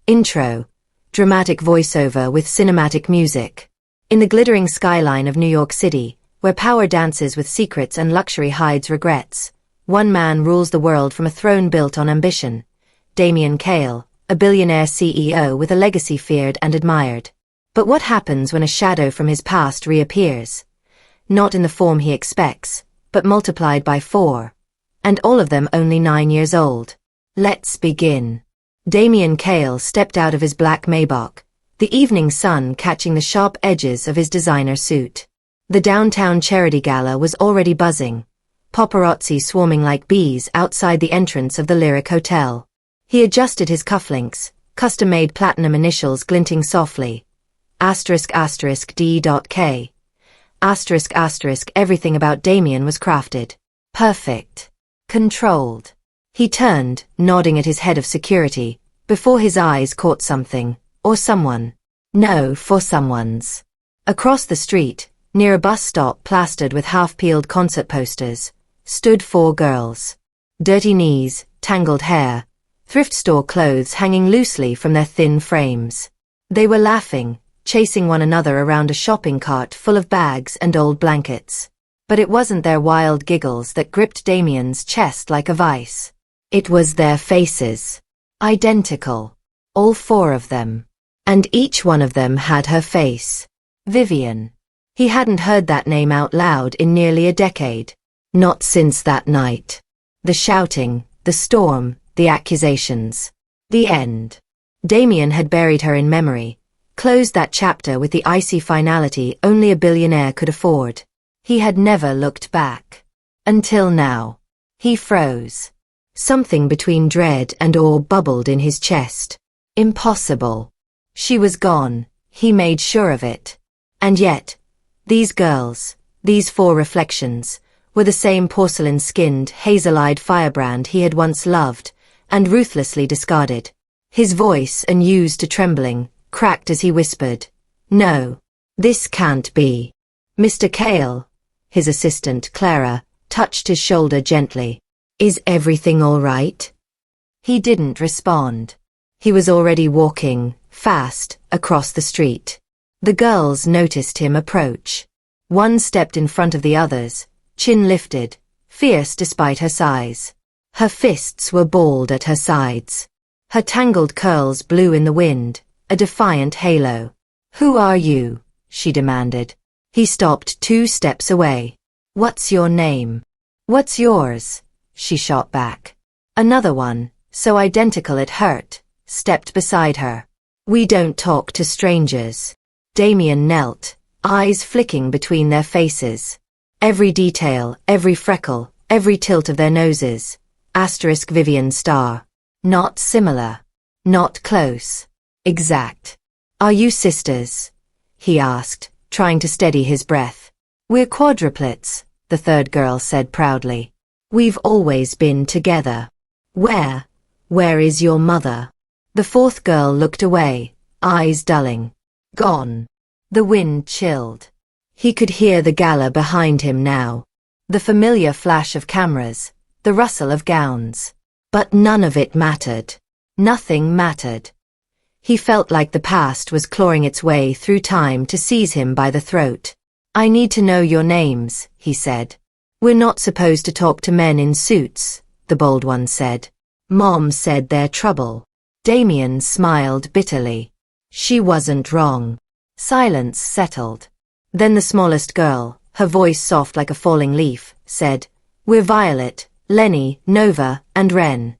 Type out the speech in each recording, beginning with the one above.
Intro. Dramatic voiceover with cinematic music. In the glittering skyline of New York City, where power dances with secrets and luxury hides regrets, one man rules the world from a throne built on ambition. Damien Kael, a billionaire CEO with a legacy feared and admired. But what happens when a shadow from his past reappears? Not in the form he expects, but multiplied by 4. And all of them only 9 years old. Let's begin. Damien Kael stepped out of his black Maybach, the evening sun catching the sharp edges of his designer suit. The downtown charity gala was already buzzing, paparazzi swarming like bees outside the entrance of the Lyric Hotel. He adjusted his cufflinks, custom-made platinum initials glinting softly. **D.K. Everything about Damien was crafted. Perfect. Controlled. He turned, nodding at his head of security, before his eyes caught something, or someone. No, for someone's. Across the street, near a bus stop plastered with half-peeled concert posters, stood 4 girls. Dirty knees, tangled hair, thrift store clothes hanging loosely from their thin frames. They were laughing, chasing one another around a shopping cart full of bags and old blankets. But it wasn't their wild giggles that gripped Damien's chest like a vice. It was their faces. Identical. All 4 of them. And each one of them had her face. Vivian. He hadn't heard that name out loud in nearly a decade. Not since that night. The shouting, the storm, the accusations. The end. Damien had buried her in memory, closed that chapter with the icy finality only a billionaire could afford. He had never looked back. Until now. He froze. Something between dread and awe bubbled in his chest. Impossible. She was gone, he made sure of it. And yet, these girls, these 4 reflections, were the same porcelain-skinned, hazel-eyed firebrand he had once loved, and ruthlessly discarded. His voice, unused to trembling, cracked as he whispered, "No, this can't be." Mr. Kael, his assistant, Clara, touched his shoulder gently. "Is everything all right?" He didn't respond. He was already walking, fast, across the street. The girls noticed him approach. One stepped in front of the others, chin lifted, fierce despite her size. Her fists were balled at her sides. Her tangled curls blew in the wind, a defiant halo. "Who are you?" she demanded. He stopped 2 steps away. "What's your name?" "What's yours?" she shot back. Another one, so identical it hurt, stepped beside her. "We don't talk to strangers." Damien knelt, eyes flicking between their faces. Every detail, every freckle, every tilt of their noses. Vivian star. Not similar. Not close. Exact. "Are you sisters?" he asked, trying to steady his breath. "We're quadruplets," the 3rd girl said proudly. "We've always been together." Where is your mother?" The 4th girl looked away, eyes dulling. "Gone." The wind chilled. He could hear the gala behind him now. The familiar flash of cameras, the rustle of gowns. But none of it mattered. Nothing mattered. He felt like the past was clawing its way through time to seize him by the throat. "I need to know your names," he said. "We're not supposed to talk to men in suits," the bold one said. "Mom said they're trouble." Damien smiled bitterly. She wasn't wrong. Silence settled. Then the smallest girl, her voice soft like a falling leaf, said, "We're Violet, Lenny, Nova, and Ren."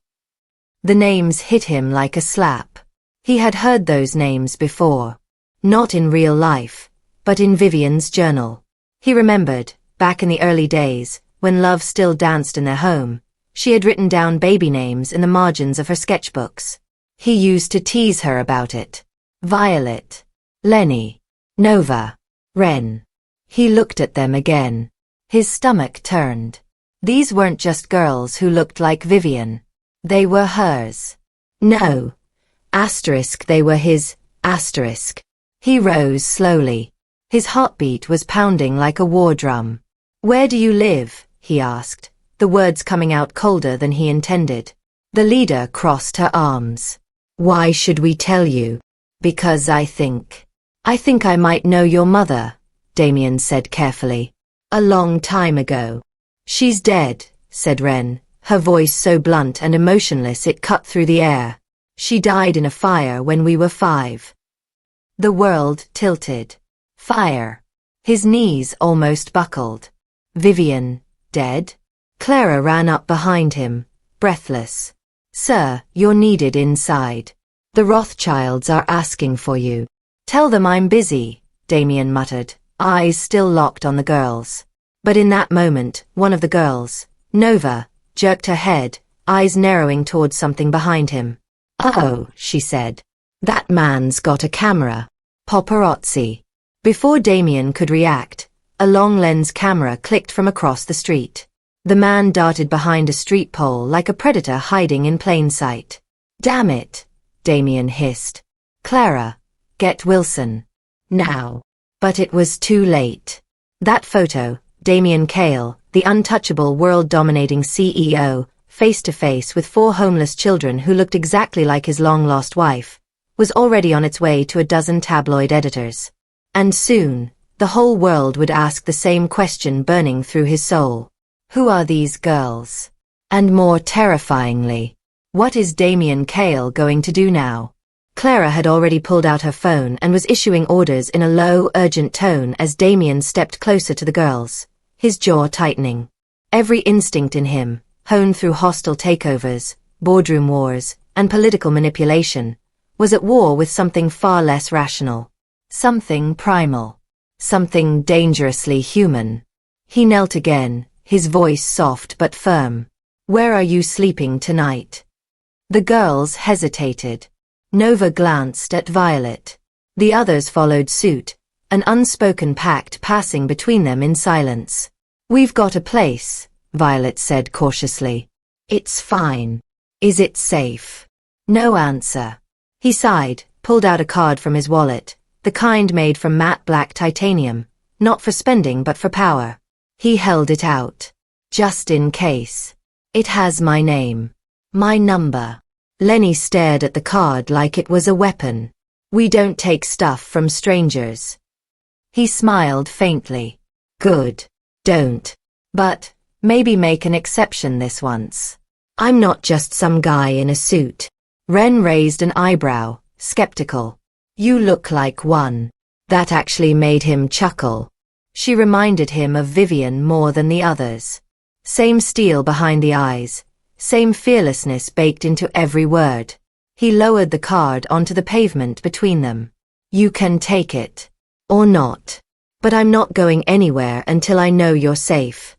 The names hit him like a slap. He had heard those names before. Not in real life, but in Vivian's journal. He remembered, back in the early days, when love still danced in their home, she had written down baby names in the margins of her sketchbooks. He used to tease her about it. Violet. Lenny. Nova. Ren. He looked at them again. His stomach turned. These weren't just girls who looked like Vivian. They were hers. No. They were his. He rose slowly. His heartbeat was pounding like a war drum. "Where do you live?" he asked, the words coming out colder than he intended. The leader crossed her arms. Why should we tell you? Because I think I might know your mother, Damien said carefully. A long time ago. She's dead, said Ren, her voice so blunt and emotionless it cut through the air. She died in a fire when we were 5. The world tilted. Fire. His knees almost buckled. Vivian, dead? Clara ran up behind him, breathless. Sir, you're needed inside. The Rothschilds are asking for you. Tell them I'm busy, Damien muttered, eyes still locked on the girls. But in that moment, one of the girls, Nova, jerked her head, eyes narrowing towards something behind him. Oh, she said. That man's got a camera. Paparazzi. Before Damien could react, a long-lens camera clicked from across the street. The man darted behind a street pole like a predator hiding in plain sight. Damn it, Damien hissed. Clara, get Wilson. Now. But it was too late. That photo, Damien Kael, the untouchable world-dominating CEO, face-to-face with 4 homeless children who looked exactly like his long-lost wife, was already on its way to a dozen tabloid editors. And soon, the whole world would ask the same question burning through his soul. Who are these girls? And more terrifyingly, what is Damien Kael going to do now? Clara had already pulled out her phone and was issuing orders in a low, urgent tone as Damien stepped closer to the girls, his jaw tightening. Every instinct in him, honed through hostile takeovers, boardroom wars, and political manipulation, was at war with something far less rational. Something primal. Something dangerously human. He knelt again, his voice soft but firm. Where are you sleeping tonight? The girls hesitated. Nova glanced at Violet. The others followed suit, an unspoken pact passing between them in silence. We've got a place, Violet said cautiously. It's fine. Is it safe? No answer. He sighed, pulled out a card from his wallet, the kind made from matte black titanium, not for spending but for power. He held it out. Just in case. It has my name. My number. Lenny stared at the card like it was a weapon. We don't take stuff from strangers. He smiled faintly. Good. Don't. But, maybe make an exception this once. I'm not just some guy in a suit. Ren raised an eyebrow, skeptical. You look like one. That actually made him chuckle. She reminded him of Vivian more than the others. Same steel behind the eyes, same fearlessness baked into every word. He lowered the card onto the pavement between them. You can take it. Or not. But I'm not going anywhere until I know you're safe.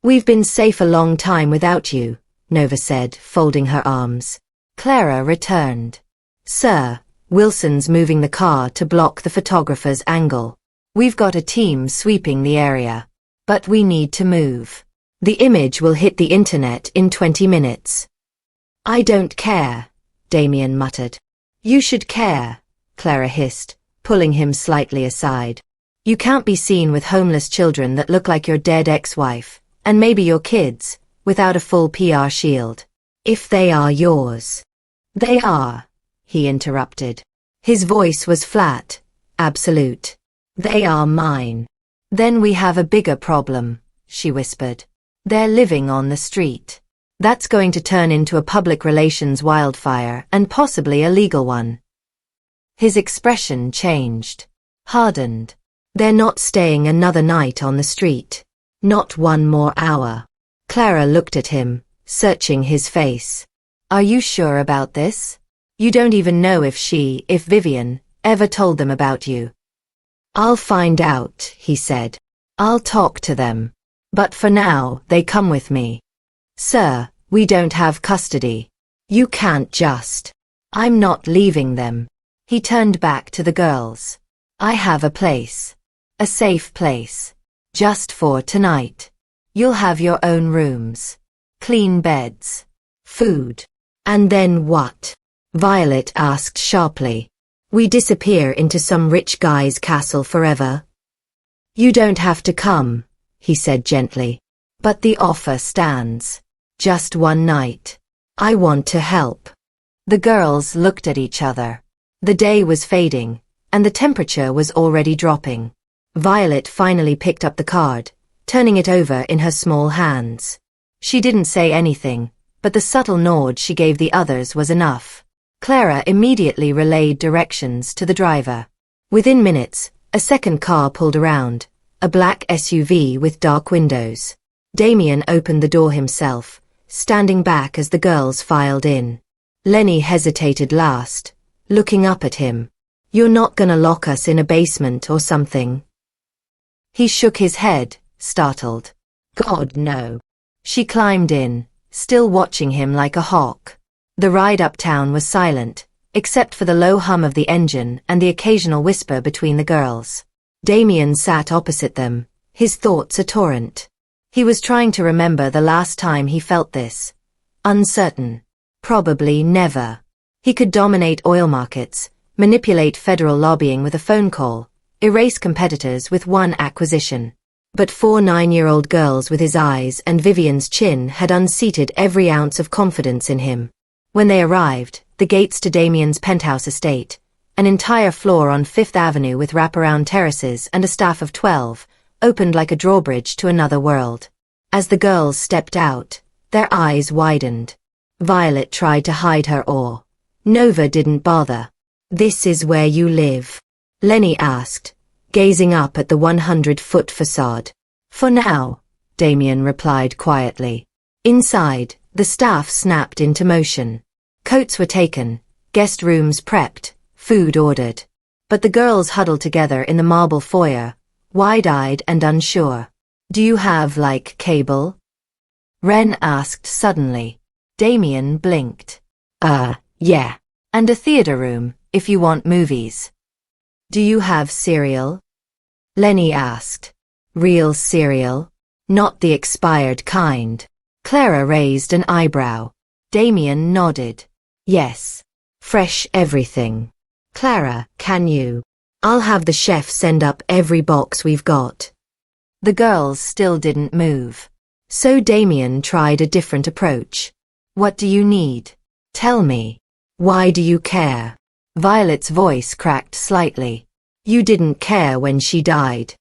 We've been safe a long time without you, Nova said, folding her arms. Clara returned. Sir, Wilson's moving the car to block the photographer's angle. We've got a team sweeping the area. But we need to move. The image will hit the internet in 20 minutes. I don't care, Damien muttered. You should care, Clara hissed, pulling him slightly aside. You can't be seen with homeless children that look like your dead ex-wife, and maybe your kids, without a full PR shield. If they are yours. They are, he interrupted. His voice was flat, absolute. They are mine. Then we have a bigger problem, she whispered. They're living on the street. That's going to turn into a public relations wildfire and possibly a legal one. His expression changed, hardened. They're not staying another night on the street. Not one more hour. Clara looked at him, searching his face. Are you sure about this? You don't even know if Vivian, ever told them about you. I'll find out, he said. I'll talk to them. But for now, they come with me. Sir, we don't have custody. You can't just. I'm not leaving them. He turned back to the girls. I have a place. A safe place. Just for tonight. You'll have your own rooms. Clean beds. Food. And then what? Violet asked sharply. We disappear into some rich guy's castle forever? You don't have to come, he said gently. But the offer stands. Just one night. I want to help. The girls looked at each other. The day was fading, and the temperature was already dropping. Violet finally picked up the card, turning it over in her small hands. She didn't say anything, but the subtle nod she gave the others was enough. Clara immediately relayed directions to the driver. Within minutes, a second car pulled around, a black SUV with dark windows. Damien opened the door himself, standing back as the girls filed in. Lenny hesitated last, looking up at him. "You're not gonna lock us in a basement or something?" He shook his head, startled. "God, no." She climbed in, still watching him like a hawk. The ride uptown was silent, except for the low hum of the engine and the occasional whisper between the girls. Damien sat opposite them, his thoughts a torrent. He was trying to remember the last time he felt this. Uncertain. Probably never. He could dominate oil markets, manipulate federal lobbying with a phone call, erase competitors with one acquisition. But 4 9-year-old girls with his eyes and Vivian's chin had unseated every ounce of confidence in him. When they arrived, the gates to Damien's penthouse estate, an entire floor on Fifth Avenue with wraparound terraces and a staff of 12, opened like a drawbridge to another world. As the girls stepped out, their eyes widened. Violet tried to hide her awe. Nova didn't bother. "This is where you live?" Lenny asked, gazing up at the 100-foot facade. "For now," Damien replied quietly. Inside, the staff snapped into motion. Coats were taken, guest rooms prepped, food ordered. But the girls huddled together in the marble foyer, wide-eyed and unsure. "Do you have, cable?" Ren asked suddenly. Damien blinked. Yeah. And a theater room, if you want movies." "Do you have cereal?" Lenny asked. "Real cereal? Not the expired kind?" Clara raised an eyebrow. Damien nodded. "Yes. Fresh everything." "Clara, can you? I'll have the chef send up every box we've got." The girls still didn't move. So Damien tried a different approach. "What do you need? Tell me. Why do you care?" Violet's voice cracked slightly. "You didn't care when she died."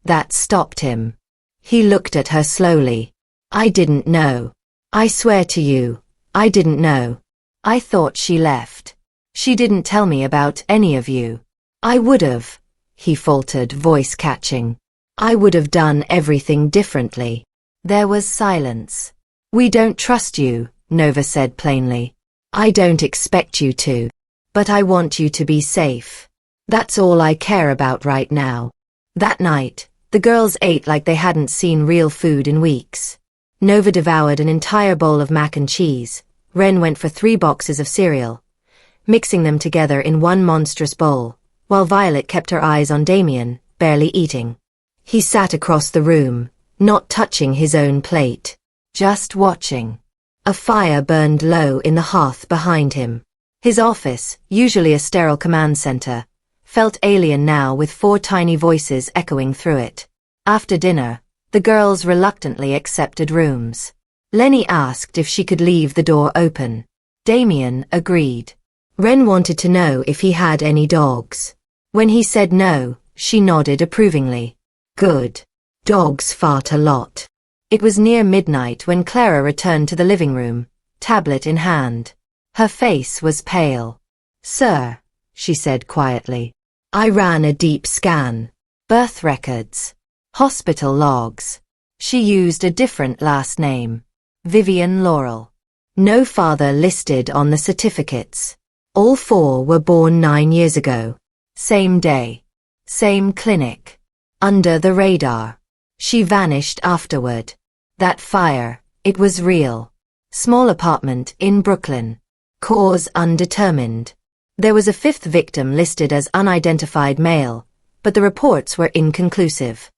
That stopped him. He looked at her slowly. "I didn't know. I swear to you, I didn't know. I thought she left. She didn't tell me about any of you. I would've," he faltered, voice catching. "I would have done everything differently." There was silence. "We don't trust you," Nova said plainly. "I don't expect you to. But I want you to be safe. That's all I care about right now." That night, the girls ate like they hadn't seen real food in weeks. Nova devoured an entire bowl of mac and cheese. Ren went for 3 boxes of cereal, mixing them together in one monstrous bowl, while Violet kept her eyes on Damien, barely eating. He sat across the room, not touching his own plate, just watching. A fire burned low in the hearth behind him. His office, usually a sterile command center, felt alien now with 4 tiny voices echoing through it. After dinner, the girls reluctantly accepted rooms. Lenny asked if she could leave the door open. Damien agreed. Ren wanted to know if he had any dogs. When he said no, she nodded approvingly. "Good. Dogs fart a lot." It was near midnight when Clara returned to the living room, tablet in hand. Her face was pale. "Sir," she said quietly, "I ran a deep scan. Birth records. Hospital logs." She used a different last name. Vivian Laurel. No father listed on the certificates. All 4 were born 9 years ago. Same day. Same clinic. Under the radar. She vanished afterward. That fire, it was real. Small apartment in Brooklyn. Cause undetermined. There was a 5th victim listed as unidentified male, but the reports were inconclusive.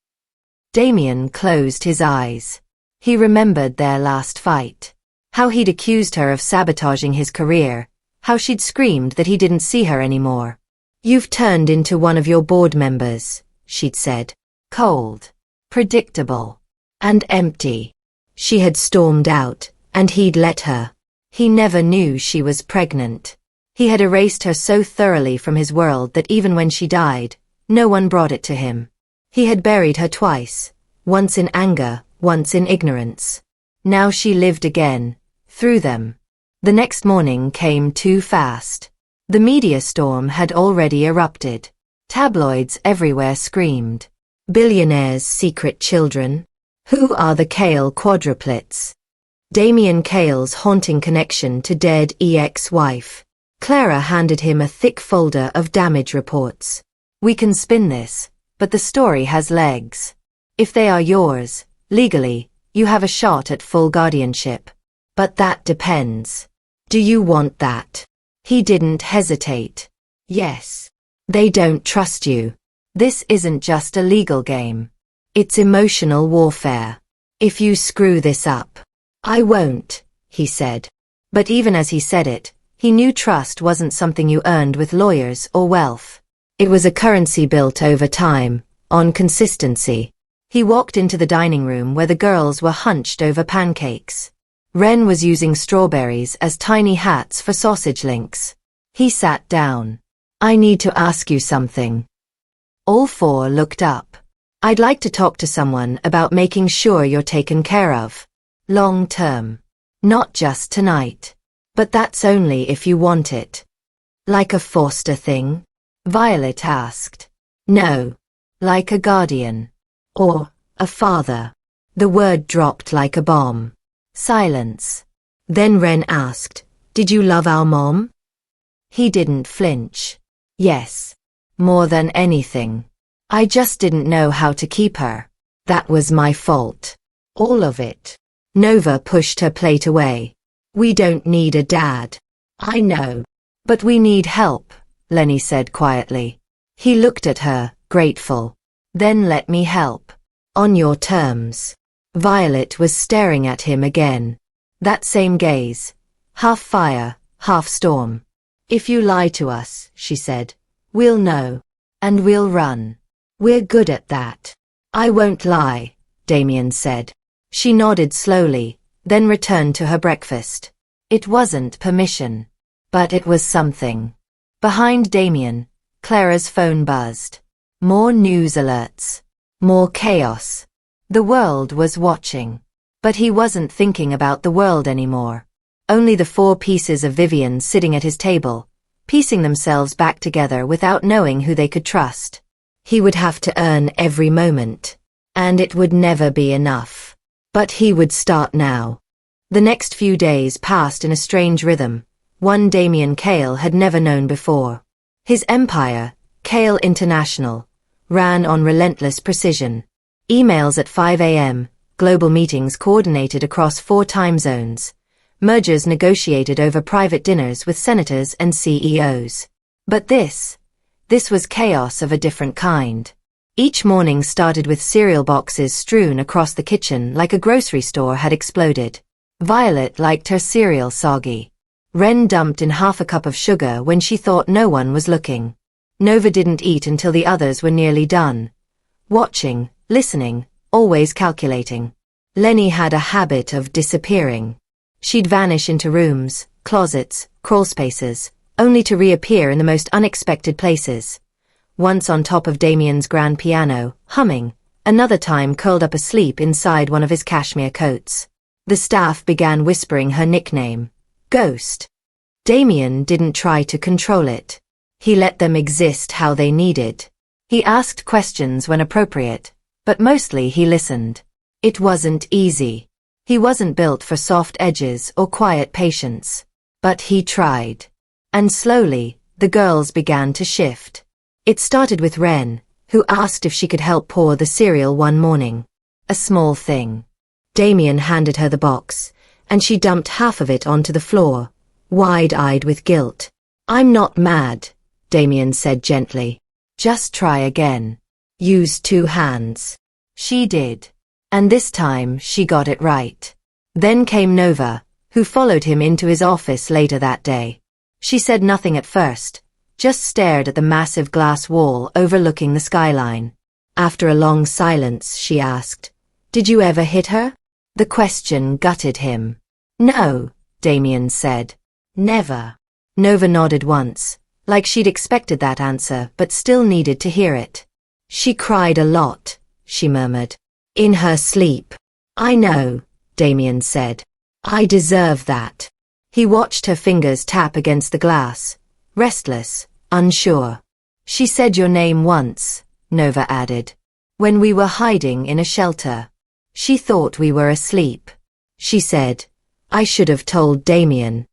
Damien closed his eyes. He remembered their last fight. How he'd accused her of sabotaging his career, how she'd screamed that he didn't see her anymore. "You've turned into one of your board members," she'd said. Cold, predictable, and empty. She had stormed out, and he'd let her. He never knew she was pregnant. He had erased her so thoroughly from his world that even when she died, no one brought it to him. He had buried her twice, once in anger, once in ignorance. Now she lived again, through them. The next morning came too fast. The media storm had already erupted. Tabloids everywhere screamed. Billionaires' secret children? Who are the Kael quadruplets? Damien Kael's haunting connection to dead ex-wife. Clara handed him a thick folder of damage reports. We can spin this, but the story has legs. If they are yours, legally, you have a shot at full guardianship. But that depends. Do you want that? He didn't hesitate. Yes. They don't trust you. This isn't just a legal game. It's emotional warfare. If you screw this up, I won't, he said. But even as he said it, he knew trust wasn't something you earned with lawyers or wealth. It was a currency built over time, on consistency. He walked into the dining room where the girls were hunched over pancakes. Ren was using strawberries as tiny hats for sausage links. He sat down. I need to ask you something. All four looked up. I'd like to talk to someone about making sure you're taken care of. Long term. Not just tonight. But that's only if you want it. Like a foster thing? Violet asked. No. Like a guardian. Or a father. The word dropped like a bomb. Silence. Then Ren asked, Did you love our mom? He didn't flinch. Yes. More than anything. I just didn't know how to keep her. That was my fault. All of it. Nova pushed her plate away. We don't need a dad. I know. But we need help, Lenny said quietly. He looked at her, grateful. Then let me help. On your terms. Violet was staring at him again. That same gaze. Half fire, half storm. If you lie to us, she said, we'll know. And we'll run. We're good at that. I won't lie, Damien said. She nodded slowly, then returned to her breakfast. It wasn't permission. But it was something. Behind Damien, Clara's phone buzzed. More news alerts. More chaos. The world was watching. But he wasn't thinking about the world anymore. Only the four pieces of Vivian sitting at his table, piecing themselves back together without knowing who they could trust. He would have to earn every moment. And it would never be enough. But he would start now. The next few days passed in a strange rhythm, one Damien Kael had never known before. His empire, Kael International, ran on relentless precision. Emails at 5 a.m., global meetings coordinated across 4 time zones, mergers negotiated over private dinners with senators and CEOs. But this was chaos of a different kind. Each morning started with cereal boxes strewn across the kitchen like a grocery store had exploded. Violet liked her cereal soggy. Ren dumped in half a cup of sugar when she thought no one was looking. Nova didn't eat until the others were nearly done. Watching, listening, always calculating. Lenny had a habit of disappearing. She'd vanish into rooms, closets, crawl spaces, only to reappear in the most unexpected places. Once on top of Damien's grand piano, humming, another time curled up asleep inside one of his cashmere coats. The staff began whispering her nickname, Ghost. Damien didn't try to control it. He let them exist how they needed. He asked questions when appropriate, but mostly he listened. It wasn't easy. He wasn't built for soft edges or quiet patience. But he tried. And slowly, the girls began to shift. It started with Ren, who asked if she could help pour the cereal one morning. A small thing. Damien handed her the box, and she dumped half of it onto the floor, wide-eyed with guilt. I'm not mad, Damien said gently. Just try again. Use 2 hands. She did. And this time she got it right. Then came Nova, who followed him into his office later that day. She said nothing at first, just stared at the massive glass wall overlooking the skyline. After a long silence, she asked, Did you ever hit her? The question gutted him. No, Damien said. Never. Nova nodded once, like she'd expected that answer but still needed to hear it. She cried a lot, she murmured. In her sleep. I know, Damien said. I deserve that. He watched her fingers tap against the glass, restless, unsure. She said your name once, Nova added. When we were hiding in a shelter. She thought we were asleep. She said, I should have told Damien.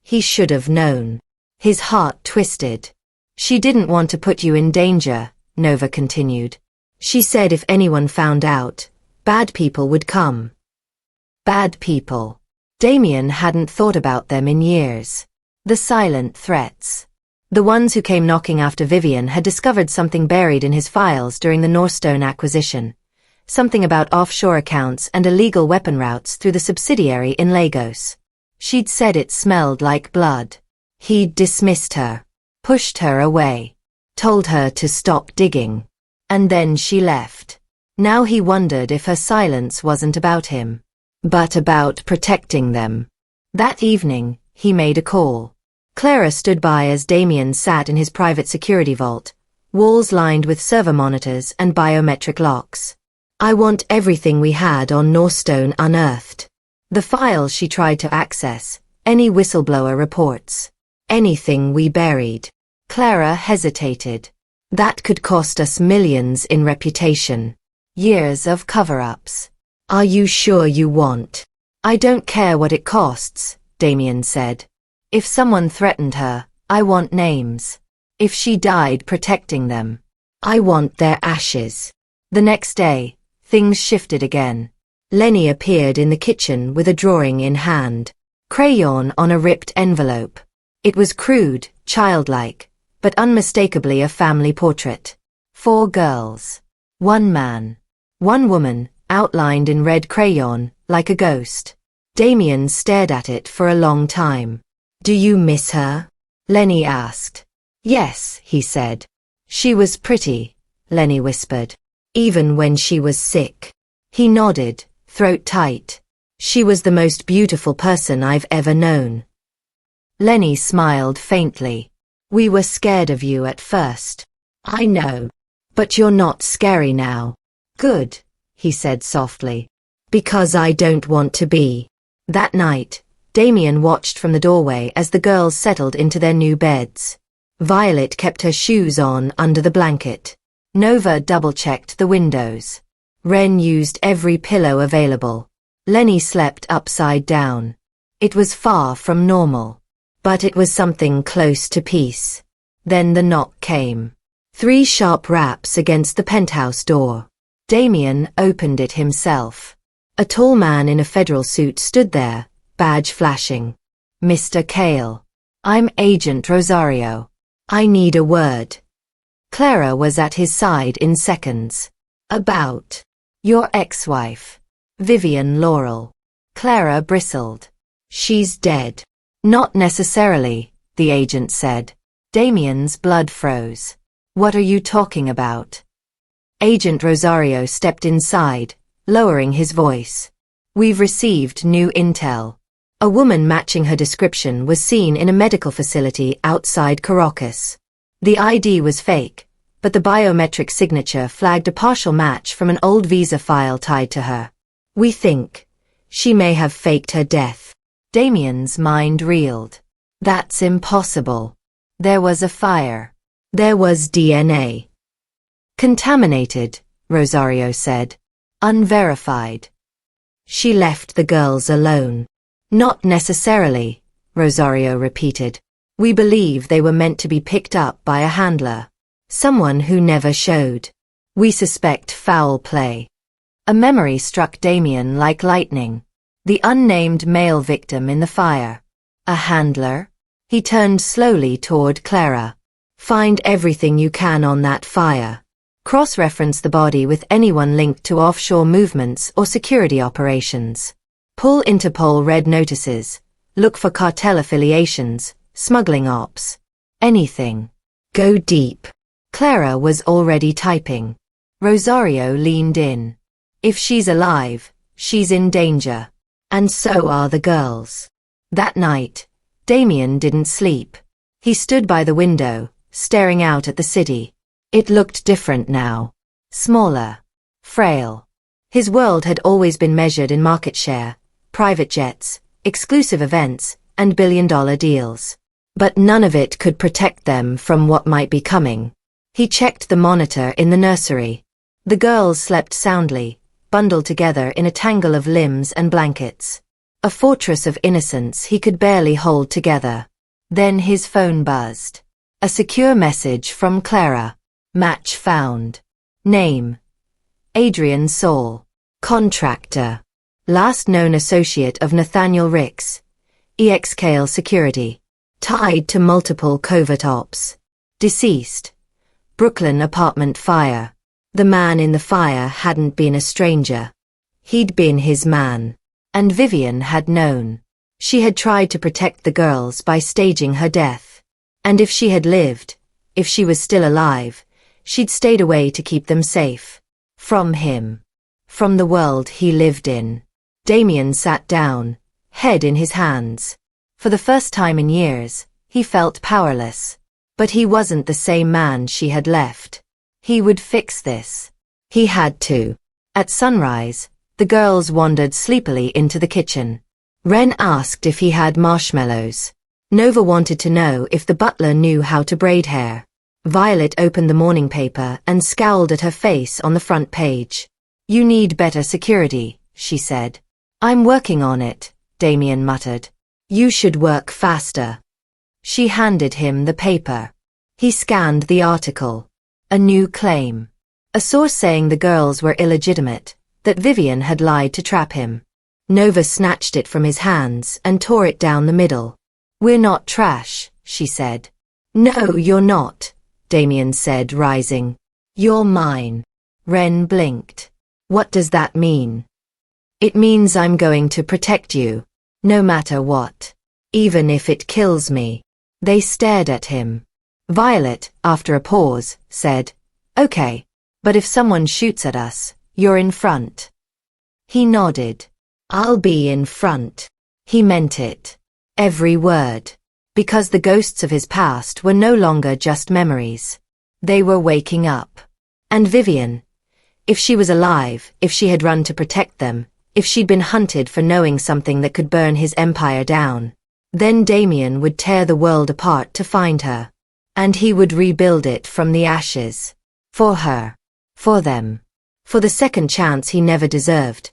He should have known. His heart twisted. She didn't want to put you in danger, Nova continued. She said if anyone found out, bad people would come. Bad people. Damien hadn't thought about them in years. The silent threats. The ones who came knocking after Vivian had discovered something buried in his files during the Northstone acquisition. Something about offshore accounts and illegal weapon routes through the subsidiary in Lagos. She'd said it smelled like blood. He'd dismissed her, pushed her away, told her to stop digging. And then she left. Now he wondered if her silence wasn't about him, but about protecting them. That evening, he made a call. Clara stood by as Damien sat in his private security vault, walls lined with server monitors and biometric locks. I want everything we had on Northstone unearthed. The files she tried to access, any whistleblower reports, anything we buried. Clara hesitated. That could cost us millions in reputation. Years of cover-ups. Are you sure you want? I don't care what it costs, Damien said. If someone threatened her, I want names. If she died protecting them, I want their ashes. The next day, things shifted again. Lenny appeared in the kitchen with a drawing in hand. Crayon on a ripped envelope. It was crude, childlike, but unmistakably a family portrait. 4 girls. 1 man. 1 woman, outlined in red crayon, like a ghost. Damien stared at it for a long time. Do you miss her? Lenny asked. Yes, he said. She was pretty, Lenny whispered. Even when she was sick. He nodded, throat tight. She was the most beautiful person I've ever known. Lenny smiled faintly. We were scared of you at first. I know. But you're not scary now. Good, he said softly. Because I don't want to be. That night, Damien watched from the doorway as the girls settled into their new beds. Violet kept her shoes on under the blanket. Nova double-checked the windows. Ren used every pillow available. Lenny slept upside down. It was far from normal. But it was something close to peace. Then the knock came. 3 sharp raps against the penthouse door. Damien opened it himself. A tall man in a federal suit stood there, badge flashing. Mr. Kael. I'm Agent Rosario. I need a word. Clara was at his side in seconds. About. Your ex-wife. Vivian Laurel. Clara bristled. She's dead. Not necessarily, the agent said. Damien's blood froze. What are you talking about? Agent Rosario stepped inside, lowering his voice. We've received new intel. A woman matching her description was seen in a medical facility outside Caracas. The ID was fake, but the biometric signature flagged a partial match from an old visa file tied to her. We think she may have faked her death. Damien's mind reeled. That's impossible. There was a fire. There was DNA. Contaminated, Rosario said. Unverified. She left the girls alone. Not necessarily, Rosario repeated. We believe they were meant to be picked up by a handler. Someone who never showed. We suspect foul play. A memory struck Damien like lightning. The unnamed male victim in the fire. A handler? He turned slowly toward Clara. Find everything you can on that fire. Cross-reference the body with anyone linked to offshore movements or security operations. Pull Interpol red notices. Look for cartel affiliations, smuggling ops. Anything. Go deep. Clara was already typing. Rosario leaned in. If she's alive, she's in danger. And so are the girls. That night, Damien didn't sleep. He stood by the window, staring out at the city. It looked different now. Smaller. Frail. His world had always been measured in market share, private jets, exclusive events, and billion-dollar deals. But none of it could protect them from what might be coming. He checked the monitor in the nursery. The girls slept soundly, bundled together in a tangle of limbs and blankets. A fortress of innocence he could barely hold together. Then his phone buzzed. A secure message from Clara. Match found. Name: Adrian Saul. Contractor. Last known associate of Nathaniel Ricks. Kael Security. Tied to multiple covert ops. Deceased. Brooklyn apartment fire. The man in the fire hadn't been a stranger. He'd been his man. And Vivian had known. She had tried to protect the girls by staging her death. And if she had lived, if she was still alive, she'd stayed away to keep them safe. From him. From the world he lived in. Damien sat down, head in his hands. For the first time in years, he felt powerless. But he wasn't the same man she had left. He would fix this. He had to. At sunrise, the girls wandered sleepily into the kitchen. Ren asked if he had marshmallows. Nova wanted to know if the butler knew how to braid hair. Violet opened the morning paper and scowled at her face on the front page. "You need better security," she said. "I'm working on it," Damien muttered. "You should work faster." She handed him the paper. He scanned the article. A new claim. A source saying the girls were illegitimate, that Vivian had lied to trap him. Nova snatched it from his hands and tore it down the middle. "We're not trash," she said. "No, you're not," Damien said, rising. "You're mine." Ren blinked. "What does that mean?" "It means I'm going to protect you. No matter what. Even if it kills me." They stared at him. Violet, after a pause, said, "Okay, but if someone shoots at us, you're in front." He nodded. "I'll be in front." He meant it. Every word. Because the ghosts of his past were no longer just memories. They were waking up. And Vivian, if she was alive, if she had run to protect them, if she'd been hunted for knowing something that could burn his empire down, then Damien would tear the world apart to find her. And he would rebuild it from the ashes. For her. For them. For the second chance he never deserved,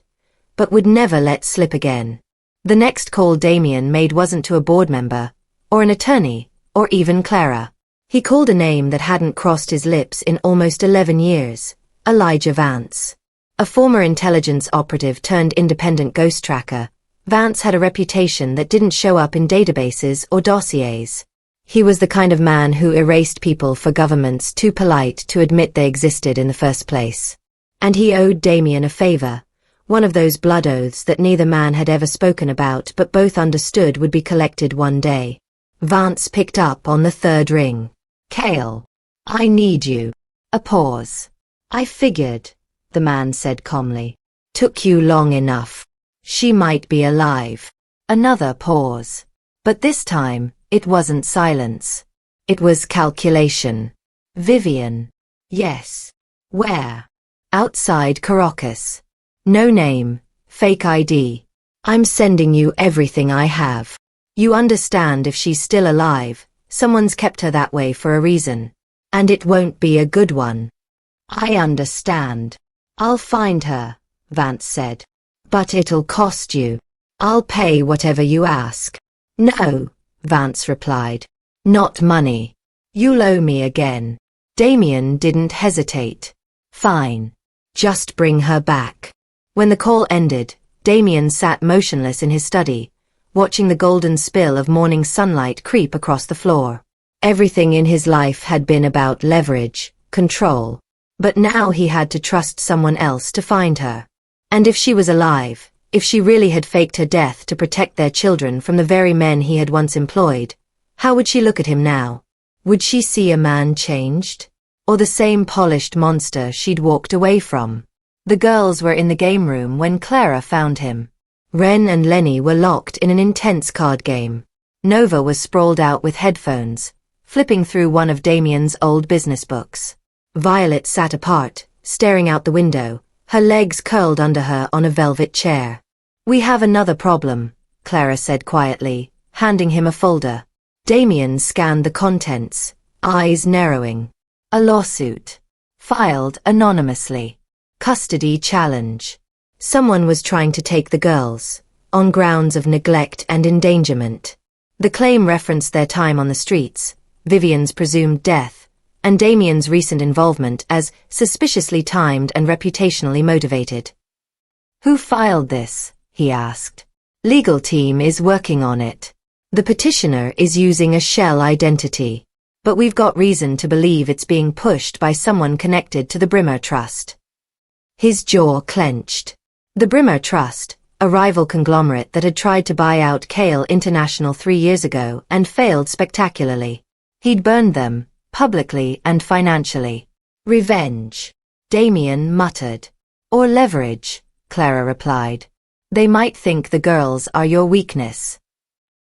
but would never let slip again. The next call Damien made wasn't to a board member, or an attorney, or even Clara. He called a name that hadn't crossed his lips in almost 11 years, Elijah Vance. A former intelligence operative turned independent ghost tracker, Vance had a reputation that didn't show up in databases or dossiers. He was the kind of man who erased people for governments too polite to admit they existed in the first place. And he owed Damien a favor, one of those blood oaths that neither man had ever spoken about but both understood would be collected one day. Vance picked up on the third ring. "Kael, I need you." A pause. "I figured," the man said calmly. "Took you long enough. She might be alive." Another pause. But this time, it wasn't silence. It was calculation. "Vivian." "Yes." "Where?" "Outside Caracas." "No name, fake ID. I'm sending you everything I have. You understand if she's still alive, someone's kept her that way for a reason. And it won't be a good one." "I understand. I'll find her," Vance said. "But it'll cost you." "I'll pay whatever you ask." "No," Vance replied. "Not money. You'll owe me again." Damien didn't hesitate. "Fine. Just bring her back." When the call ended, Damien sat motionless in his study, watching the golden spill of morning sunlight creep across the floor. Everything in his life had been about leverage, control. But now he had to trust someone else to find her. And if she was alive, if she really had faked her death to protect their children from the very men he had once employed, how would she look at him now? Would she see a man changed? Or the same polished monster she'd walked away from? The girls were in the game room when Clara found him. Ren and Lenny were locked in an intense card game. Nova was sprawled out with headphones, flipping through one of Damien's old business books. Violet sat apart, staring out the window, her legs curled under her on a velvet chair. "We have another problem," Clara said quietly, handing him a folder. Damien scanned the contents, eyes narrowing. A lawsuit. Filed anonymously. Custody challenge. Someone was trying to take the girls, on grounds of neglect and endangerment. The claim referenced their time on the streets, Vivian's presumed death, and Damien's recent involvement as suspiciously timed and reputationally motivated. "Who filed this?" he asked. "Legal team is working on it. The petitioner is using a shell identity, but we've got reason to believe it's being pushed by someone connected to the Brimmer Trust." His jaw clenched. The Brimmer Trust, a rival conglomerate that had tried to buy out Kael International 3 years ago and failed spectacularly. He'd burned them, publicly and financially. "Revenge," Damien muttered. "Or leverage," Clara replied. "They might think the girls are your weakness."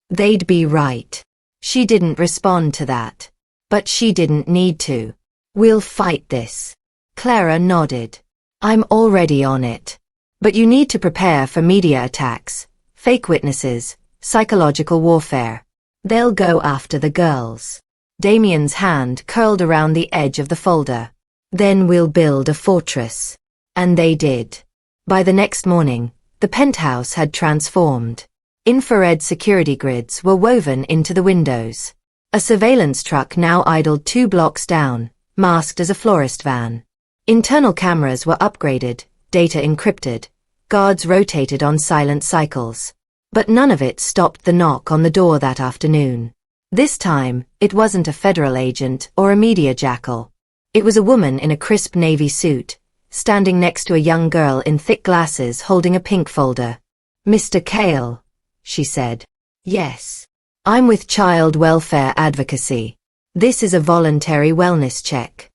They'd be right. She didn't respond to that. But she didn't need to. "We'll fight this." Clara nodded. "I'm already on it. But you need to prepare for media attacks, fake witnesses, psychological warfare. They'll go after the girls." Damien's hand curled around the edge of the folder. "Then we'll build a fortress." And they did. By the next morning, the penthouse had transformed. Infrared security grids were woven into the windows. A surveillance truck now idled 2 blocks down, masked as a florist van. Internal cameras were upgraded, data encrypted, guards rotated on silent cycles. But none of it stopped the knock on the door that afternoon. This time, it wasn't a federal agent or a media jackal. It was a woman in a crisp navy suit, standing next to a young girl in thick glasses holding a pink folder. "Mr. Kael," she said. "Yes. I'm with Child Welfare Advocacy. This is a voluntary wellness check."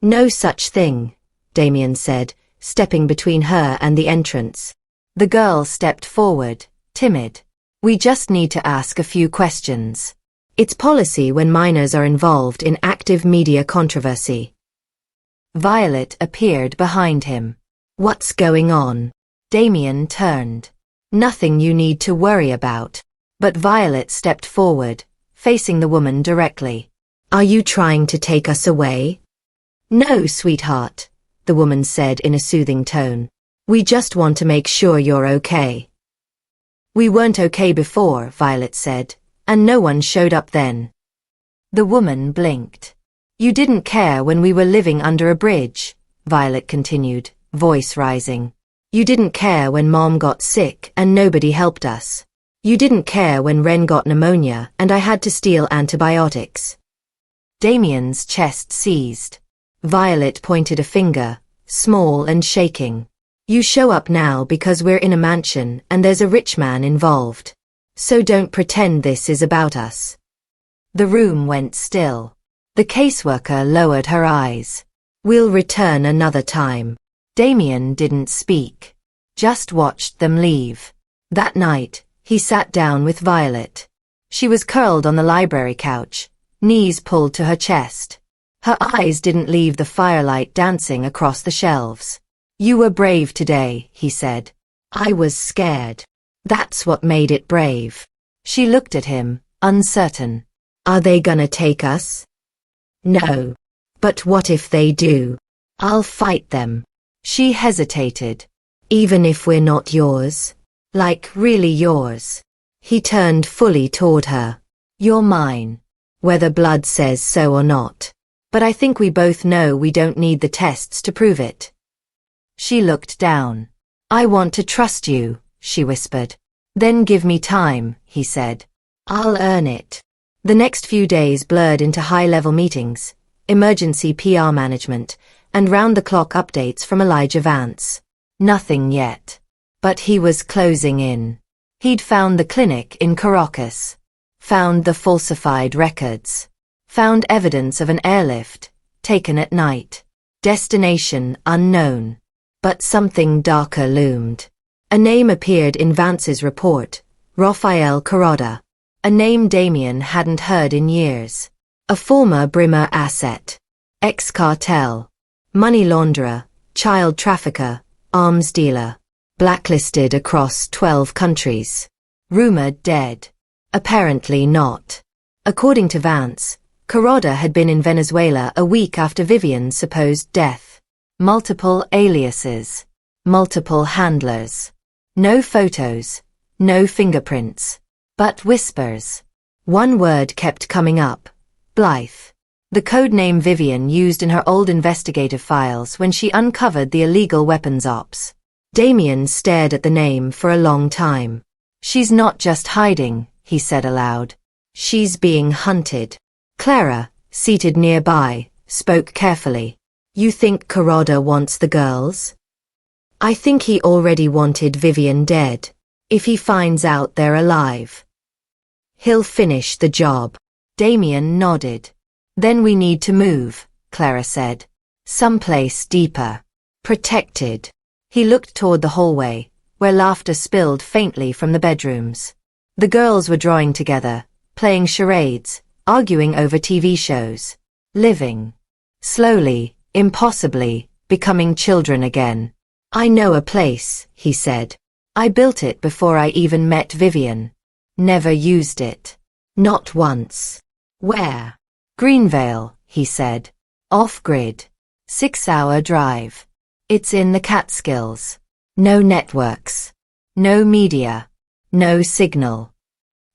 "No such thing," Damien said, stepping between her and the entrance. The girl stepped forward, timid. "We just need to ask a few questions. It's policy when minors are involved in active media controversy." Violet appeared behind him. "What's going on?" Damien turned. "Nothing you need to worry about." But Violet stepped forward, facing the woman directly. "Are you trying to take us away?" "No, sweetheart," the woman said in a soothing tone. "We just want to make sure you're okay." "We weren't okay before," Violet said, "and no one showed up then." The woman blinked. "You didn't care when we were living under a bridge," Violet continued, voice rising. "You didn't care when Mom got sick and nobody helped us. You didn't care when Ren got pneumonia and I had to steal antibiotics." Damien's chest seized. Violet pointed a finger, small and shaking. "You show up now because we're in a mansion and there's a rich man involved. So don't pretend this is about us." The room went still. The caseworker lowered her eyes. "We'll return another time." Damien didn't speak, just watched them leave. That night, he sat down with Violet. She was curled on the library couch, knees pulled to her chest. Her eyes didn't leave the firelight dancing across the shelves. "You were brave today," he said. "I was scared. That's what made it brave." She looked at him, uncertain. "Are they gonna take us?" "No. But what if they do?" "I'll fight them." She hesitated. "Even if we're not yours? Like really yours?" He turned fully toward her. "You're mine. Whether blood says so or not. But I think we both know we don't need the tests to prove it." She looked down. "I want to trust you," she whispered. "Then give me time," he said. "I'll earn it." The next few days blurred into high-level meetings, emergency PR management, and round-the-clock updates from Elijah Vance. Nothing yet. But he was closing in. He'd found the clinic in Caracas. Found the falsified records. Found evidence of an airlift, taken at night. Destination unknown. But something darker loomed. A name appeared in Vance's report, Rafael Carrada. A name Damien hadn't heard in years. A former Brimmer asset. Ex-cartel. Money launderer, child trafficker, arms dealer. Blacklisted across 12 countries. Rumored dead. Apparently not. According to Vance, Carrada had been in Venezuela a week after Vivian's supposed death. Multiple aliases. Multiple handlers. No photos. No fingerprints. But whispers. One word kept coming up. Blythe. The codename Vivian used in her old investigative files when she uncovered the illegal weapons ops. Damien stared at the name for a long time. She's not just hiding, he said aloud. She's being hunted. Clara, seated nearby, spoke carefully. You think Carrada wants the girls? I think he already wanted Vivian dead. If he finds out they're alive, he'll finish the job. Damien nodded. Then we need to move, Clara said. Someplace deeper. Protected. He looked toward the hallway, where laughter spilled faintly from the bedrooms. The girls were drawing together, playing charades, arguing over TV shows. Living. Slowly, impossibly, becoming children again. I know a place, he said. I built it before I even met Vivian. Never used it. Not once. Where? Greenvale, he said. Off-grid. 6-hour drive. It's in the Catskills. No networks. No media. No signal.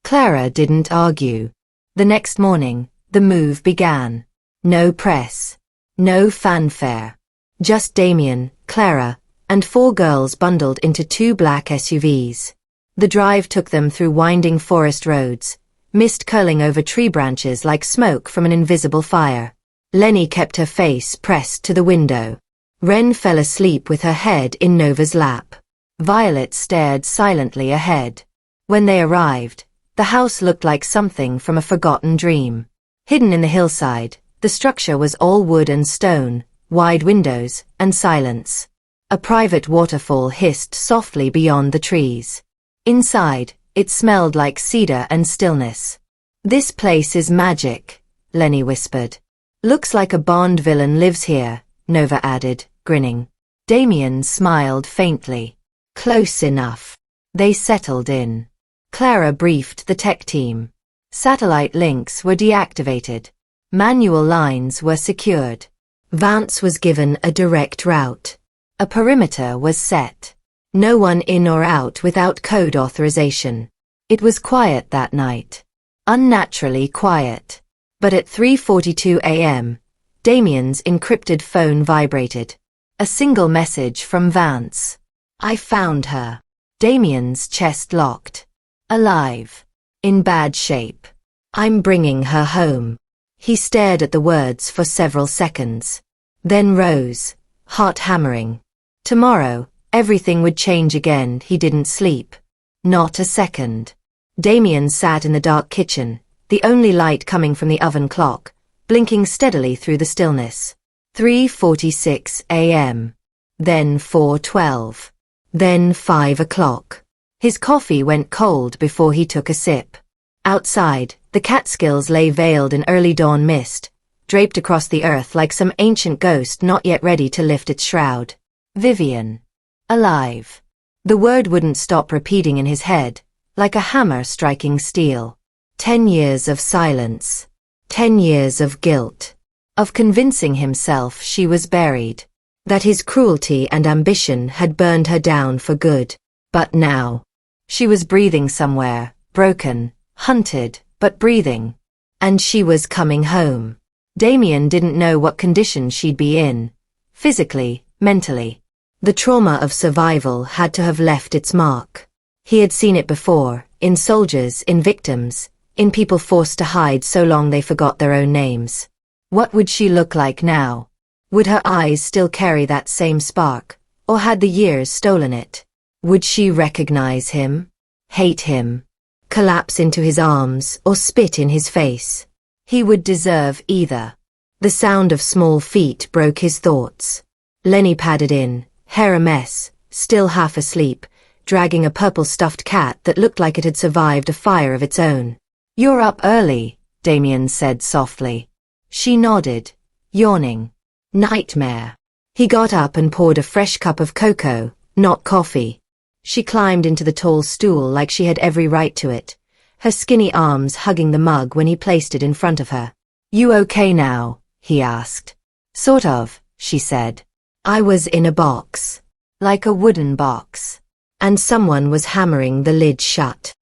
Clara didn't argue. The next morning, the move began. No press. No fanfare. Just Damien, Clara, and 4 girls bundled into 2 black SUVs. The drive took them through winding forest roads, mist curling over tree branches like smoke from an invisible fire. Lenny kept her face pressed to the window. Wren fell asleep with her head in Nova's lap. Violet stared silently ahead. When they arrived, the house looked like something from a forgotten dream. Hidden in the hillside, the structure was all wood and stone, wide windows, and silence. A private waterfall hissed softly beyond the trees. Inside, it smelled like cedar and stillness. This place is magic, Lenny whispered. Looks like a Bond villain lives here, Nova added, grinning. Damien smiled faintly. Close enough. They settled in. Clara briefed the tech team. Satellite links were deactivated. Manual lines were secured. Vance was given a direct route. A perimeter was set. No one in or out without code authorization. It was quiet that night. Unnaturally quiet. But at 3:42 a.m., Damien's encrypted phone vibrated. A single message from Vance. I found her. Damien's chest locked. Alive. In bad shape. I'm bringing her home. He stared at the words for several seconds. Then rose, heart hammering. Tomorrow, everything would change again. He didn't sleep. Not a second. Damien sat in the dark kitchen, the only light coming from the oven clock, blinking steadily through the stillness. 3:46 a.m. Then 4:12. Then 5 o'clock. His coffee went cold before he took a sip. Outside, the Catskills lay veiled in early dawn mist, draped across the earth like some ancient ghost not yet ready to lift its shroud. Vivian. Alive. The word wouldn't stop repeating in his head, like a hammer striking steel. 10 years of silence. 10 years of guilt. Of convincing himself she was buried. That his cruelty and ambition had burned her down for good. But now, she was breathing somewhere, broken, hunted, but breathing. And she was coming home. Damien didn't know what condition she'd be in. Physically, mentally. The trauma of survival had to have left its mark. He had seen it before, in soldiers, in victims, in people forced to hide so long they forgot their own names. What would she look like now? Would her eyes still carry that same spark, or had the years stolen it? Would she recognize him? Hate him? Collapse into his arms or spit in his face? He would deserve either. The sound of small feet broke his thoughts. Lenny padded in, hair a mess, still half asleep, dragging a purple stuffed cat that looked like it had survived a fire of its own. "You're up early," Damien said softly. She nodded, yawning. "Nightmare." He got up and poured a fresh cup of cocoa, not coffee. She climbed into the tall stool like she had every right to it, her skinny arms hugging the mug when he placed it in front of her. "You okay now?" he asked. "Sort of," she said. "I was in a box. Like a wooden box. And someone was hammering the lid shut."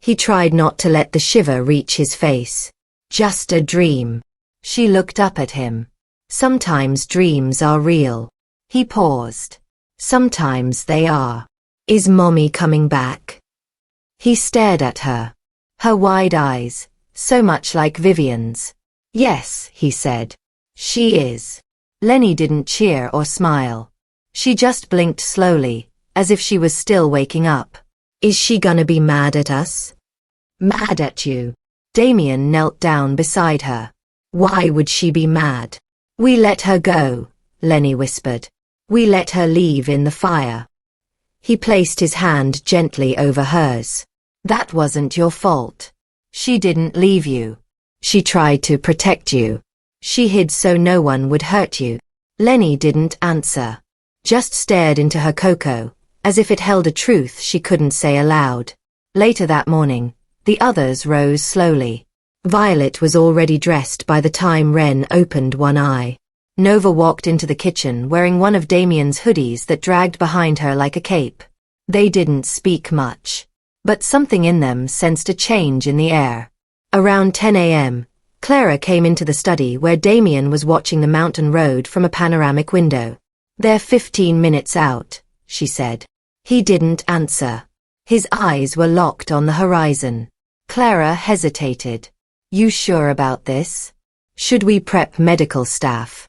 He tried not to let the shiver reach his face. "Just a dream." She looked up at him. "Sometimes dreams are real." He paused. "Sometimes they are. Is Mommy coming back?" He stared at her. Her wide eyes, so much like Vivian's. "Yes," he said. "She is." Lenny didn't cheer or smile. She just blinked slowly, as if she was still waking up. "Is she gonna be mad at us?" "Mad at you?" Damien knelt down beside her. "Why would she be mad?" "We let her go," Lenny whispered. "We let her leave in the fire." He placed his hand gently over hers. "That wasn't your fault. She didn't leave you. She tried to protect you. She hid so no one would hurt you." Lenny didn't answer. Just stared into her cocoa, as if it held a truth she couldn't say aloud. Later that morning, the others rose slowly. Violet was already dressed by the time Wren opened one eye. Nova walked into the kitchen wearing one of Damien's hoodies that dragged behind her like a cape. They didn't speak much, but something in them sensed a change in the air. Around 10 a.m., Clara came into the study where Damien was watching the mountain road from a panoramic window. "They're 15 minutes out," she said. He didn't answer. His eyes were locked on the horizon. Clara hesitated. "You sure about this? Should we prep medical staff?"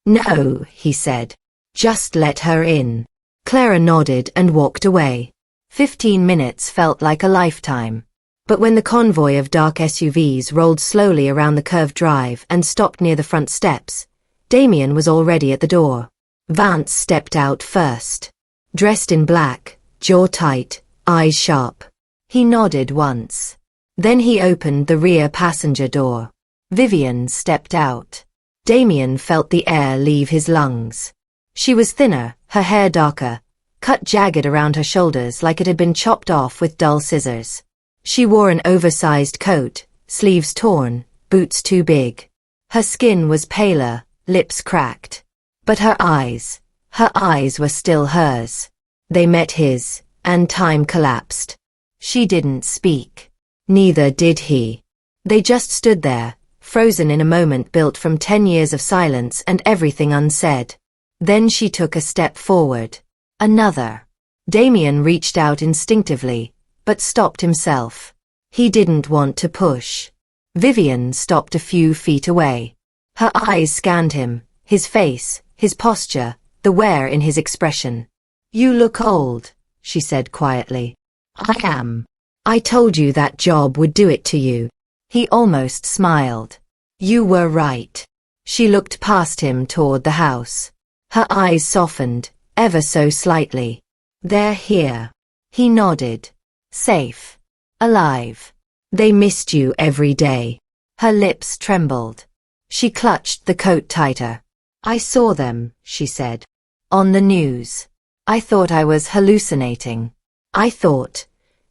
"No," he said. "Just let her in." Clara nodded and walked away. 15 minutes felt like a lifetime. But when the convoy of dark SUVs rolled slowly around the curved drive and stopped near the front steps, Damien was already at the door. Vance stepped out first. Dressed in black, jaw tight, eyes sharp. He nodded once. Then he opened the rear passenger door. Vivian stepped out. Damien felt the air leave his lungs. She was thinner, her hair darker, cut jagged around her shoulders like it had been chopped off with dull scissors. She wore an oversized coat, sleeves torn, boots too big. Her skin was paler, lips cracked. But her eyes were still hers. They met his, and time collapsed. She didn't speak. Neither did he. They just stood there, frozen in a moment built from 10 years of silence and everything unsaid. Then she took a step forward. Another. Damien reached out instinctively, but stopped himself. He didn't want to push. Vivian stopped a few feet away. Her eyes scanned him, his face, his posture, the wear in his expression. "You look old," she said quietly. "I am. I told you that job would do it to you." He almost smiled. "You were right." She looked past him toward the house. Her eyes softened, ever so slightly. "They're here." He nodded. "Safe. Alive. They missed you every day." Her lips trembled. She clutched the coat tighter. "I saw them," she said. "On the news. I thought I was hallucinating. I thought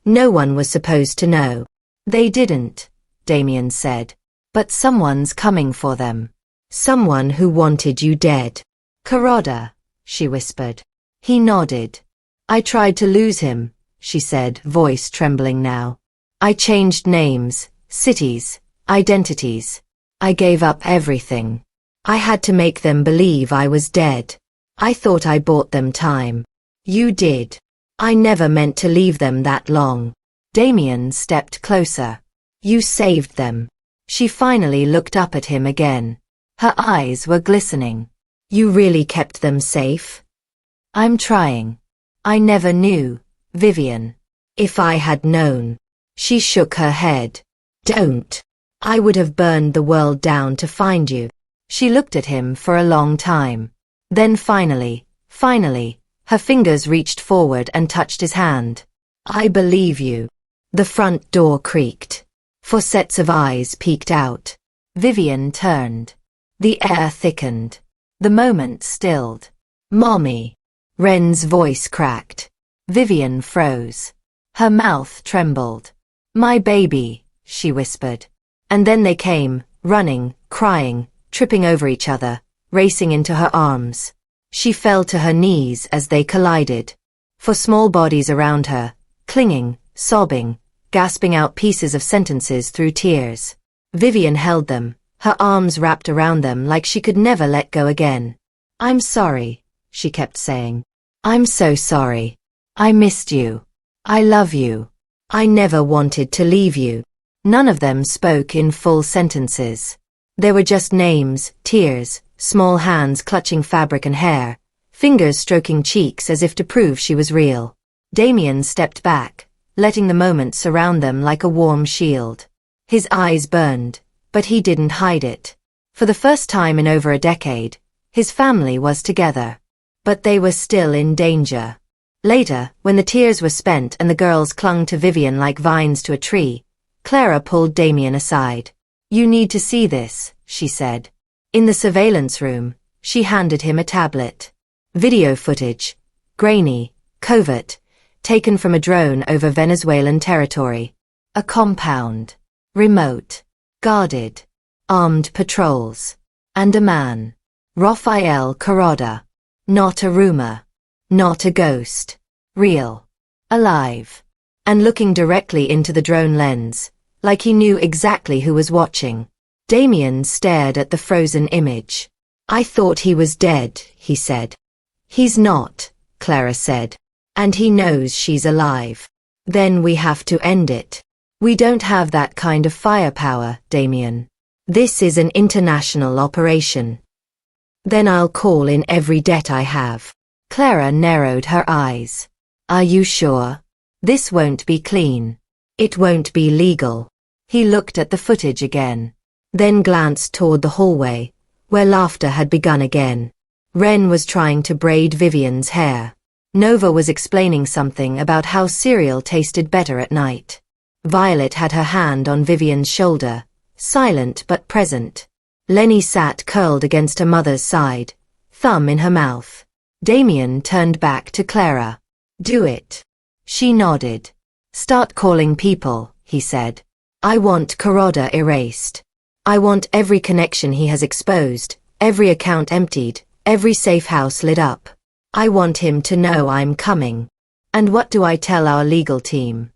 no one was supposed to know." "They didn't," Damien said. "But someone's coming for them. Someone who wanted you dead." "Kuroda," she whispered. He nodded. "I tried to lose him," she said, voice trembling now. "I changed names, cities, identities. I gave up everything. I had to make them believe I was dead. I thought I bought them time. You did. I never meant to leave them that long." Damien stepped closer. "You saved them." She finally looked up at him again. Her eyes were glistening. "You really kept them safe?" "I'm trying. I never knew, Vivian. If I had known." She shook her head. "Don't. I would have burned the world down to find you." She looked at him for a long time. Then finally, Her fingers reached forward and touched his hand. I believe you. The front door creaked. 4 sets of eyes peeked out. Vivian turned. The air thickened. The moment stilled. Mommy. Ren's voice cracked. Vivian froze. Her mouth trembled. My baby, she whispered. And then they came, running, crying, tripping over each other, racing into her arms. She fell to her knees as they collided. 4 small bodies around her, clinging, sobbing, gasping out pieces of sentences through tears. Vivian held them, her arms wrapped around them like she could never let go again. I'm sorry, she kept saying. I'm so sorry. I missed you. I love you. I never wanted to leave you. None of them spoke in full sentences. There were just names, tears, small hands clutching fabric and hair, fingers stroking cheeks as if to prove she was real. Damien stepped back, letting the moment surround them like a warm shield. His eyes burned, but he didn't hide it. For the first time in over a decade, his family was together. But they were still in danger. Later, when the tears were spent and the girls clung to Vivian like vines to a tree, Clara pulled Damien aside. You need to see this, she said. In the surveillance room, she handed him a tablet. Video footage, grainy, covert, taken from a drone over Venezuelan territory. A compound. Remote. Guarded. Armed patrols. And a man. Rafael Carrada. Not a rumor. Not a ghost. Real. Alive. And looking directly into the drone lens, like he knew exactly who was watching. Damien stared at the frozen image. I thought he was dead, he said. He's not, Clara said. And he knows she's alive. Then we have to end it. We don't have that kind of firepower, Damien. This is an international operation. Then I'll call in every debt I have. Clara narrowed her eyes. Are you sure? This won't be clean. It won't be legal. He looked at the footage again, then glanced toward the hallway, where laughter had begun again. Ren was trying to braid Vivian's hair. Nova was explaining something about how cereal tasted better at night. Violet had her hand on Vivian's shoulder, silent but present. Lenny sat curled against her mother's side, thumb in her mouth. Damien turned back to Clara. Do it. She nodded. Start calling people, he said. I want Carrada erased. I want every connection he has exposed, every account emptied, every safe house lit up. I want him to know I'm coming. And what do I tell our legal team?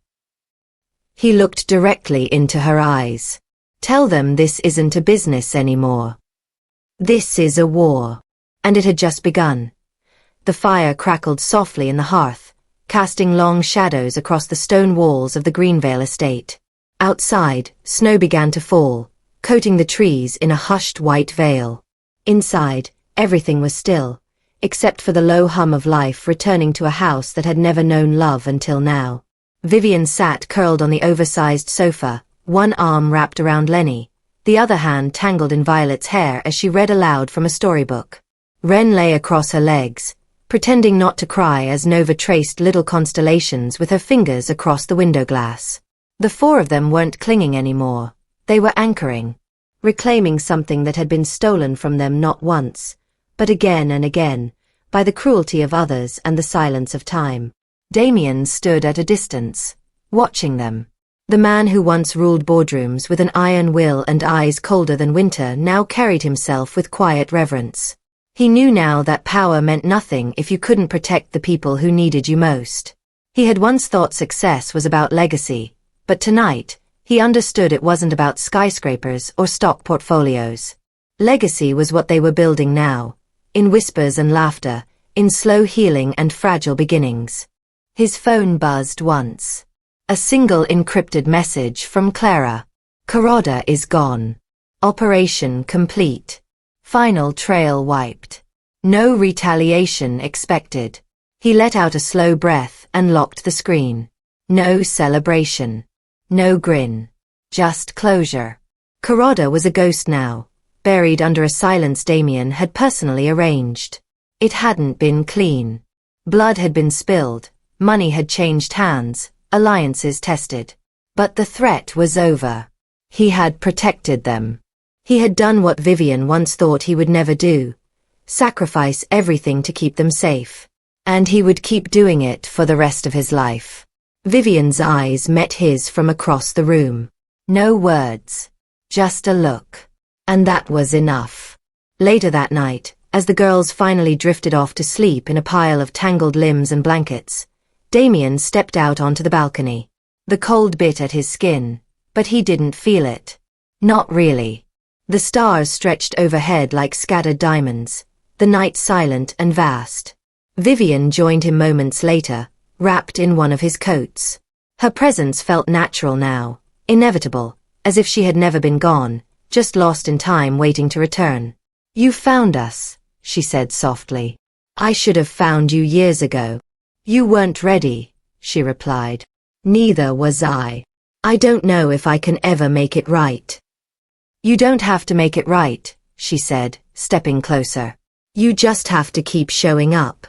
He looked directly into her eyes. Tell them this isn't a business anymore. This is a war. And it had just begun. The fire crackled softly in the hearth, casting long shadows across the stone walls of the Greenvale estate. Outside, snow began to fall, coating the trees in a hushed white veil. Inside, everything was still, except for the low hum of life returning to a house that had never known love until now. Vivian sat curled on the oversized sofa, one arm wrapped around Lenny, the other hand tangled in Violet's hair as she read aloud from a storybook. Ren lay across her legs, pretending not to cry as Nova traced little constellations with her fingers across the window glass. The 4 of them weren't clinging anymore. They were anchoring, reclaiming something that had been stolen from them not once, but again and again, by the cruelty of others and the silence of time. Damien stood at a distance, watching them. The man who once ruled boardrooms with an iron will and eyes colder than winter now carried himself with quiet reverence. He knew now that power meant nothing if you couldn't protect the people who needed you most. He had once thought success was about legacy, but tonight, he understood it wasn't about skyscrapers or stock portfolios. Legacy was what they were building now, in whispers and laughter, in slow healing and fragile beginnings. His phone buzzed once. A single encrypted message from Clara. Carrada is gone. Operation complete. Final trail wiped. No retaliation expected. He let out a slow breath and locked the screen. No celebration. No grin. Just closure. Carrada was a ghost now, buried under a silence Damien had personally arranged. It hadn't been clean. Blood had been spilled, money had changed hands, alliances tested. But the threat was over. He had protected them. He had done what Vivian once thought he would never do: sacrifice everything to keep them safe. And he would keep doing it for the rest of his life. Vivian's eyes met his from across the room. No words. Just a look. And that was enough. Later that night, as the girls finally drifted off to sleep in a pile of tangled limbs and blankets, Damien stepped out onto the balcony. The cold bit at his skin, but he didn't feel it. Not really. The stars stretched overhead like scattered diamonds, the night silent and vast. Vivian joined him moments later, wrapped in one of his coats. Her presence felt natural now, inevitable, as if she had never been gone, just lost in time waiting to return. "You found us," she said softly. "I should have found you years ago." "You weren't ready," she replied. "Neither was I. I don't know if I can ever make it right." "You don't have to make it right," she said, stepping closer. "You just have to keep showing up."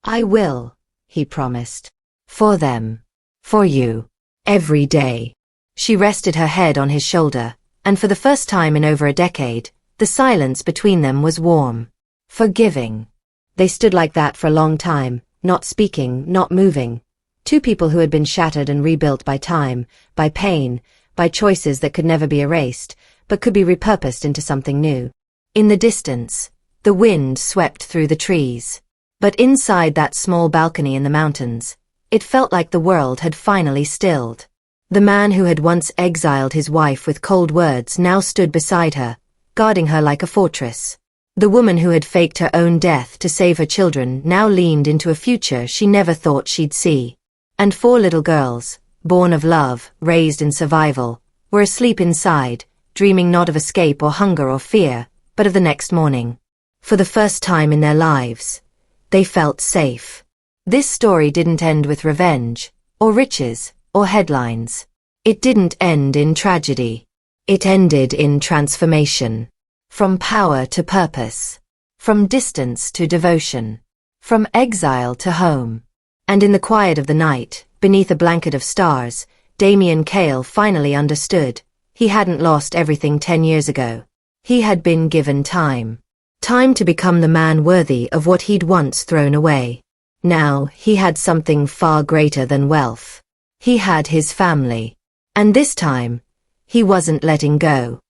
"I will," he promised. "For them. For you. Every day." She rested her head on his shoulder, and for the first time in over a decade, the silence between them was warm. Forgiving. They stood like that for a long time, not speaking, not moving. Two people who had been shattered and rebuilt by time, by pain, by choices that could never be erased, but could be repurposed into something new. In the distance, the wind swept through the trees. But inside that small balcony in the mountains, it felt like the world had finally stilled. The man who had once exiled his wife with cold words now stood beside her, guarding her like a fortress. The woman who had faked her own death to save her children now leaned into a future she never thought she'd see. And 4 little girls, born of love, raised in survival, were asleep inside, dreaming not of escape or hunger or fear, but of the next morning. For the first time in their lives, they felt safe. This story didn't end with revenge, or riches, or headlines. It didn't end in tragedy. It ended in transformation. From power to purpose. From distance to devotion. From exile to home. And in the quiet of the night, beneath a blanket of stars, Damien Kael finally understood. He hadn't lost everything 10 years ago. He had been given time. Time to become the man worthy of what he'd once thrown away. Now, he had something far greater than wealth. He had his family. And this time, he wasn't letting go.